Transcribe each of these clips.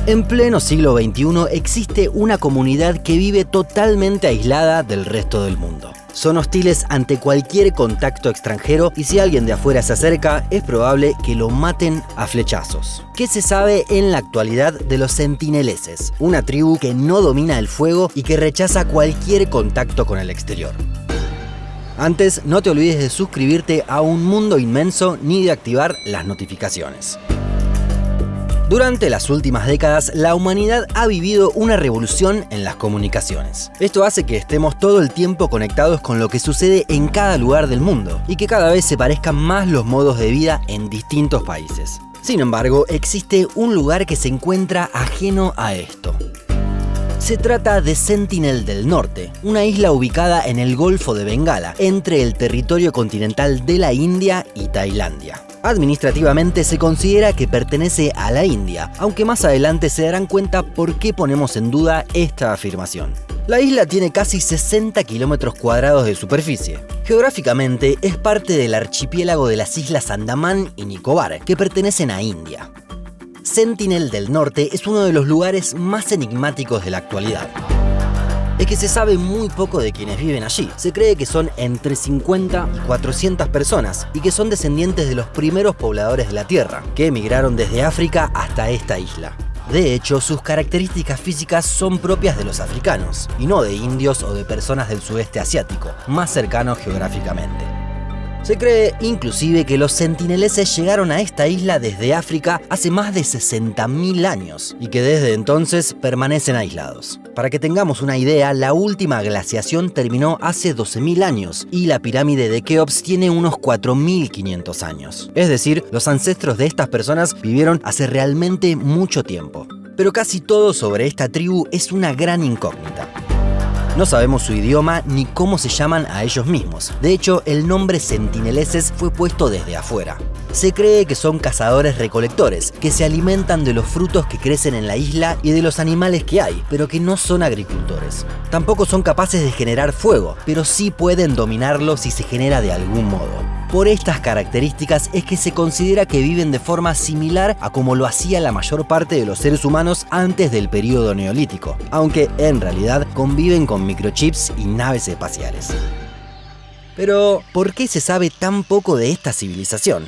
En pleno siglo XXI existe una comunidad que vive totalmente aislada del resto del mundo. Son hostiles ante cualquier contacto extranjero y si alguien de afuera se acerca, es probable que lo maten a flechazos. ¿Qué se sabe en la actualidad de los sentineleses? Una tribu que no domina el fuego y que rechaza cualquier contacto con el exterior. Antes, no te olvides de suscribirte a Un Mundo Inmenso ni de activar las notificaciones. Durante las últimas décadas, la humanidad ha vivido una revolución en las comunicaciones. Esto hace que estemos todo el tiempo conectados con lo que sucede en cada lugar del mundo y que cada vez se parezcan más los modos de vida en distintos países. Sin embargo, existe un lugar que se encuentra ajeno a esto. Se trata de Sentinel del Norte, una isla ubicada en el Golfo de Bengala, entre el territorio continental de la India y Tailandia. Administrativamente se considera que pertenece a la India, aunque más adelante se darán cuenta por qué ponemos en duda esta afirmación. La isla tiene casi 60 kilómetros cuadrados de superficie. Geográficamente es parte del archipiélago de las Islas Andamán y Nicobar, que pertenecen a India. Sentinel del Norte es uno de los lugares más enigmáticos de la actualidad. Es que se sabe muy poco de quienes viven allí. Se cree que son entre 50 y 400 personas y que son descendientes de los primeros pobladores de la Tierra, que emigraron desde África hasta esta isla. De hecho, sus características físicas son propias de los africanos, y no de indios o de personas del sudeste asiático, más cercanos geográficamente. Se cree inclusive que los sentineleses llegaron a esta isla desde África hace más de 60.000 años y que desde entonces permanecen aislados. Para que tengamos una idea, la última glaciación terminó hace 12.000 años y la pirámide de Keops tiene unos 4.500 años. Es decir, los ancestros de estas personas vivieron hace realmente mucho tiempo. Pero casi todo sobre esta tribu es una gran incógnita. No sabemos su idioma ni cómo se llaman a ellos mismos. De hecho, el nombre sentineleses fue puesto desde afuera. Se cree que son cazadores-recolectores, que se alimentan de los frutos que crecen en la isla y de los animales que hay, pero que no son agricultores. Tampoco son capaces de generar fuego, pero sí pueden dominarlo si se genera de algún modo. Por estas características es que se considera que viven de forma similar a como lo hacía la mayor parte de los seres humanos antes del período neolítico, aunque en realidad conviven con microchips y naves espaciales. Pero, ¿por qué se sabe tan poco de esta civilización?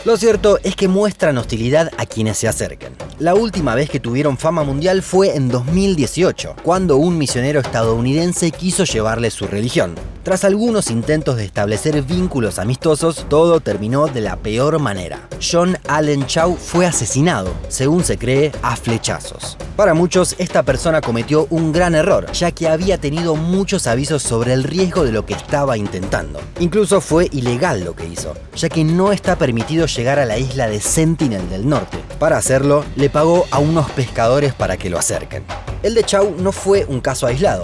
Lo cierto es que muestran hostilidad a quienes se acerquen. La última vez que tuvieron fama mundial fue en 2018, cuando un misionero estadounidense quiso llevarles su religión. Tras algunos intentos de establecer vínculos amistosos, todo terminó de la peor manera. John Allen Chau fue asesinado, según se cree, a flechazos. Para muchos, esta persona cometió un gran error, ya que había tenido muchos avisos sobre el riesgo de lo que estaba intentando. Incluso fue ilegal lo que hizo, ya que no está permitido llegar a la isla de Sentinel del Norte. Para hacerlo, le pagó a unos pescadores para que lo acerquen. El de Chau no fue un caso aislado,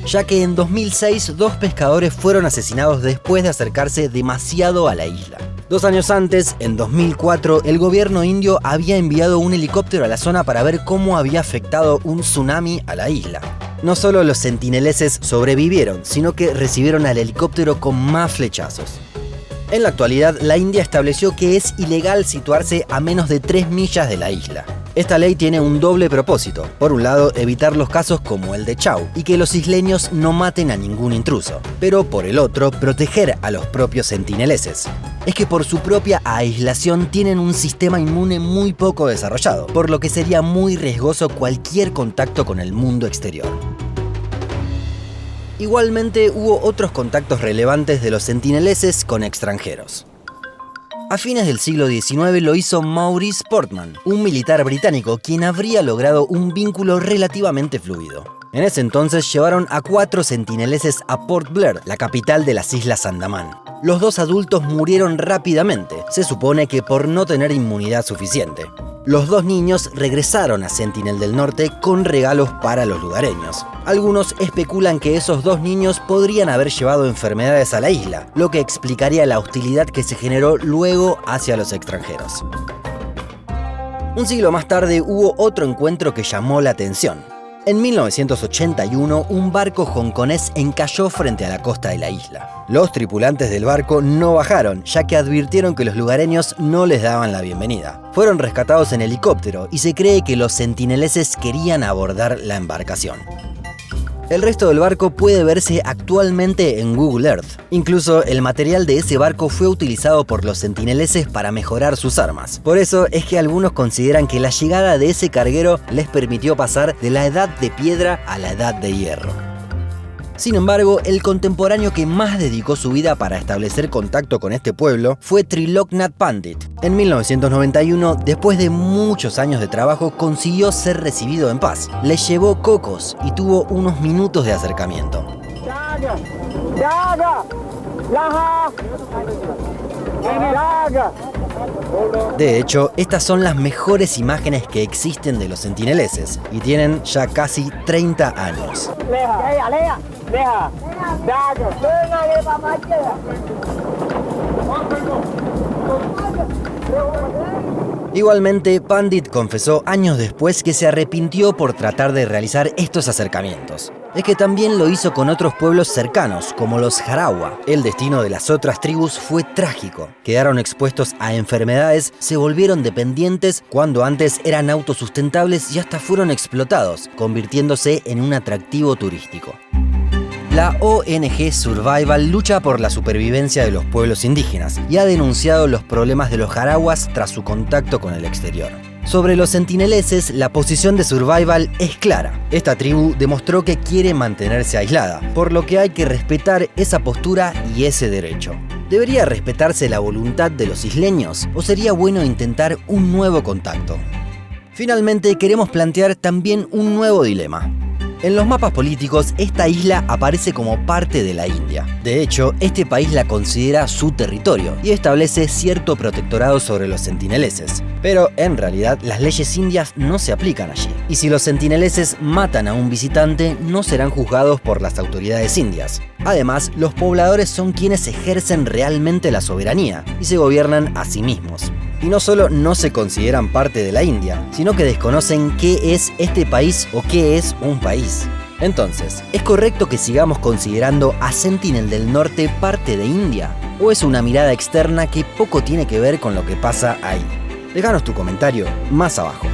ya que en 2006 dos pescadores fueron asesinados después de acercarse demasiado a la isla. 2 años antes, en 2004, el gobierno indio había enviado un helicóptero a la zona para ver cómo había afectado un tsunami a la isla. No solo los sentineleses sobrevivieron, sino que recibieron al helicóptero con más flechazos. En la actualidad, la India estableció que es ilegal situarse a menos de 3 millas de la isla. Esta ley tiene un doble propósito. Por un lado, evitar los casos como el de Chau y que los isleños no maten a ningún intruso. Pero por el otro, proteger a los propios sentineleses. Es que por su propia aislación tienen un sistema inmune muy poco desarrollado, por lo que sería muy riesgoso cualquier contacto con el mundo exterior. Igualmente, hubo otros contactos relevantes de los sentineleses con extranjeros. A fines del siglo XIX lo hizo Maurice Portman, un militar británico quien habría logrado un vínculo relativamente fluido. En ese entonces llevaron a 4 sentineleses a Port Blair, la capital de las Islas Andamán. Los 2 adultos murieron rápidamente, se supone que por no tener inmunidad suficiente. Los 2 niños regresaron a Sentinel del Norte con regalos para los lugareños. Algunos especulan que esos 2 niños podrían haber llevado enfermedades a la isla, lo que explicaría la hostilidad que se generó luego hacia los extranjeros. Un siglo más tarde hubo otro encuentro que llamó la atención. En 1981, un barco hongkonés encalló frente a la costa de la isla. Los tripulantes del barco no bajaron, ya que advirtieron que los lugareños no les daban la bienvenida. Fueron rescatados en helicóptero y se cree que los sentineleses querían abordar la embarcación. El resto del barco puede verse actualmente en Google Earth. Incluso el material de ese barco fue utilizado por los sentineleses para mejorar sus armas. Por eso es que algunos consideran que la llegada de ese carguero les permitió pasar de la edad de piedra a la edad de hierro. Sin embargo, el contemporáneo que más dedicó su vida para establecer contacto con este pueblo fue Triloknath Pandit. En 1991, después de muchos años de trabajo, consiguió ser recibido en paz. Le llevó cocos y tuvo unos minutos de acercamiento. De hecho, estas son las mejores imágenes que existen de los sentineleses y tienen ya casi 30 años. Igualmente, Pandit confesó años después que se arrepintió por tratar de realizar estos acercamientos. Es que también lo hizo con otros pueblos cercanos, como los Jarawa. El destino de las otras tribus fue trágico. Quedaron expuestos a enfermedades, se volvieron dependientes cuando antes eran autosustentables y hasta fueron explotados, convirtiéndose en un atractivo turístico. La ONG Survival lucha por la supervivencia de los pueblos indígenas y ha denunciado los problemas de los jarawas tras su contacto con el exterior. Sobre los sentineleses, la posición de Survival es clara. Esta tribu demostró que quiere mantenerse aislada, por lo que hay que respetar esa postura y ese derecho. ¿Debería respetarse la voluntad de los isleños o sería bueno intentar un nuevo contacto? Finalmente, queremos plantear también un nuevo dilema. En los mapas políticos, esta isla aparece como parte de la India. De hecho, este país la considera su territorio y establece cierto protectorado sobre los sentineleses. Pero, en realidad, las leyes indias no se aplican allí. Y si los sentineleses matan a un visitante, no serán juzgados por las autoridades indias. Además, los pobladores son quienes ejercen realmente la soberanía y se gobiernan a sí mismos. Y no solo no se consideran parte de la India, sino que desconocen qué es este país o qué es un país. Entonces, ¿es correcto que sigamos considerando a Sentinel del Norte parte de India? ¿O es una mirada externa que poco tiene que ver con lo que pasa ahí? Déjanos tu comentario más abajo.